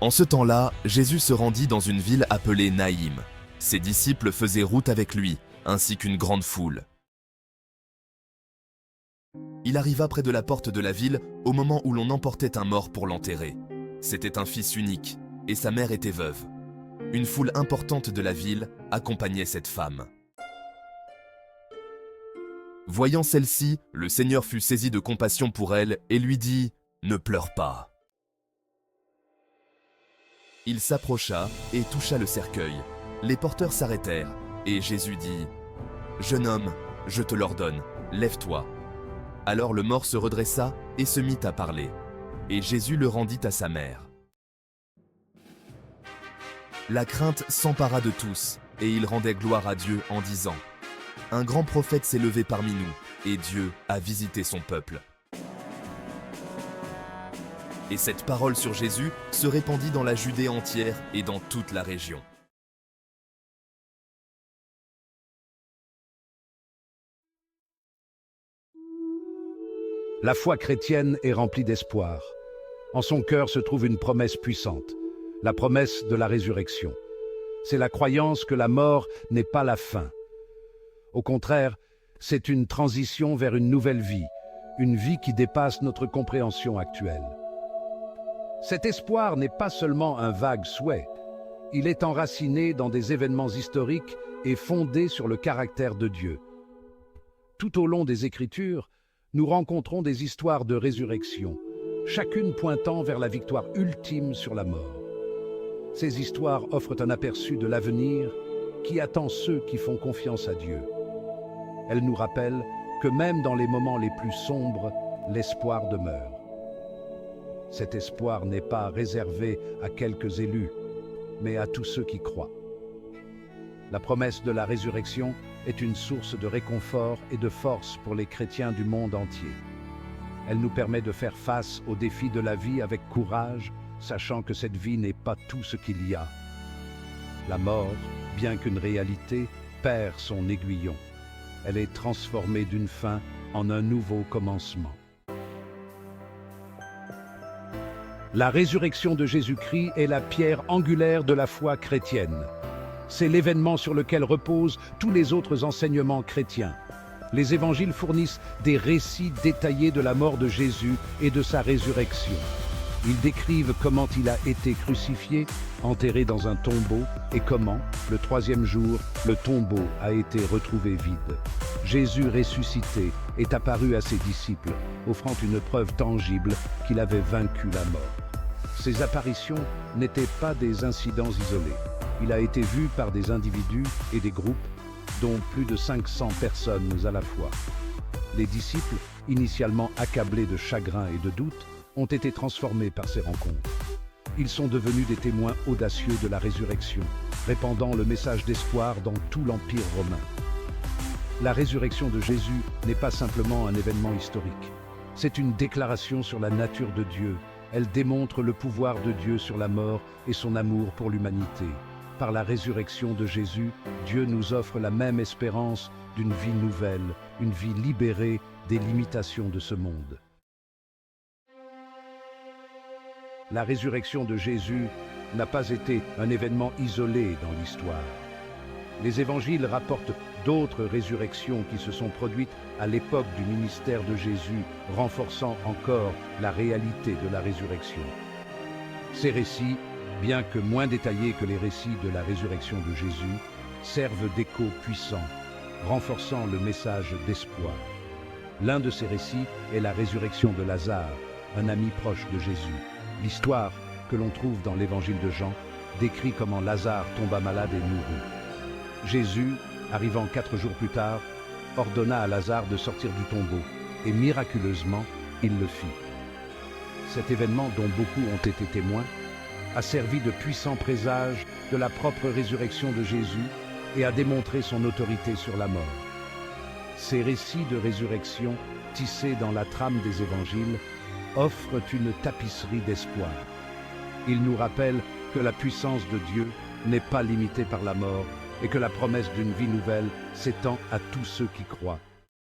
En ce temps-là, Jésus se rendit dans une ville appelée Naïm. Ses disciples faisaient route avec lui, ainsi qu'une grande foule. Il arriva près de la porte de la ville au moment où l'on emportait un mort pour l'enterrer. C'était un fils unique, et sa mère était veuve. Une foule importante de la ville accompagnait cette femme. Voyant celle-ci, le Seigneur fut saisi de compassion pour elle et lui dit « Ne pleure pas ». Il s'approcha et toucha le cercueil. Les porteurs s'arrêtèrent, et Jésus dit « Jeune homme, je te l'ordonne, lève-toi ». Alors le mort se redressa et se mit à parler, et Jésus le rendit à sa mère. La crainte s'empara de tous, et ils rendaient gloire à Dieu en disant « Un grand prophète s'est levé parmi nous, et Dieu a visité son peuple. » Et cette parole sur Jésus se répandit dans la Judée entière et dans toute la région. La foi chrétienne est remplie d'espoir. En son cœur se trouve une promesse puissante, la promesse de la résurrection. C'est la croyance que la mort n'est pas la fin. Au contraire, c'est une transition vers une nouvelle vie, une vie qui dépasse notre compréhension actuelle. Cet espoir n'est pas seulement un vague souhait, il est enraciné dans des événements historiques et fondé sur le caractère de Dieu. Tout au long des Écritures, nous rencontrons des histoires de résurrection, chacune pointant vers la victoire ultime sur la mort. Ces histoires offrent un aperçu de l'avenir qui attend ceux qui font confiance à Dieu. Elles nous rappellent que même dans les moments les plus sombres, l'espoir demeure. Cet espoir n'est pas réservé à quelques élus, mais à tous ceux qui croient. La promesse de la résurrection est une source de réconfort et de force pour les chrétiens du monde entier. Elle nous permet de faire face aux défis de la vie avec courage, sachant que cette vie n'est pas tout ce qu'il y a. La mort, bien qu'une réalité, perd son aiguillon. Elle est transformée d'une fin en un nouveau commencement. La résurrection de Jésus-Christ est la pierre angulaire de la foi chrétienne. C'est l'événement sur lequel reposent tous les autres enseignements chrétiens. Les évangiles fournissent des récits détaillés de la mort de Jésus et de sa résurrection. Ils décrivent comment il a été crucifié, enterré dans un tombeau, et comment, le troisième jour, le tombeau a été retrouvé vide. Jésus ressuscité est apparu à ses disciples, offrant une preuve tangible qu'il avait vaincu la mort. Ces apparitions n'étaient pas des incidents isolés. Il a été vu par des individus et des groupes, dont plus de 500 personnes à la fois. Les disciples, initialement accablés de chagrin et de doute, ont été transformés par ces rencontres. Ils sont devenus des témoins audacieux de la résurrection, répandant le message d'espoir dans tout l'Empire romain. La résurrection de Jésus n'est pas simplement un événement historique. C'est une déclaration sur la nature de Dieu. Elle démontre le pouvoir de Dieu sur la mort et son amour pour l'humanité. Par la résurrection de Jésus, Dieu nous offre la même espérance d'une vie nouvelle, une vie libérée des limitations de ce monde. La résurrection de Jésus n'a pas été un événement isolé dans l'histoire. Les évangiles rapportent d'autres résurrections qui se sont produites à l'époque du ministère de Jésus, renforçant encore la réalité de la résurrection. Ces récits, bien que moins détaillés que les récits de la résurrection de Jésus, servent d'écho puissant, renforçant le message d'espoir. L'un de ces récits est la résurrection de Lazare, un ami proche de Jésus. L'histoire, que l'on trouve dans l'évangile de Jean, décrit comment Lazare tomba malade et mourut. Jésus, arrivant 4 jours plus tard, ordonna à Lazare de sortir du tombeau, et miraculeusement, il le fit. Cet événement, dont beaucoup ont été témoins, a servi de puissant présage de la propre résurrection de Jésus et a démontré son autorité sur la mort. Ces récits de résurrection, tissés dans la trame des évangiles, offrent une tapisserie d'espoir. Ils nous rappellent que la puissance de Dieu n'est pas limitée par la mort et que la promesse d'une vie nouvelle s'étend à tous ceux qui croient.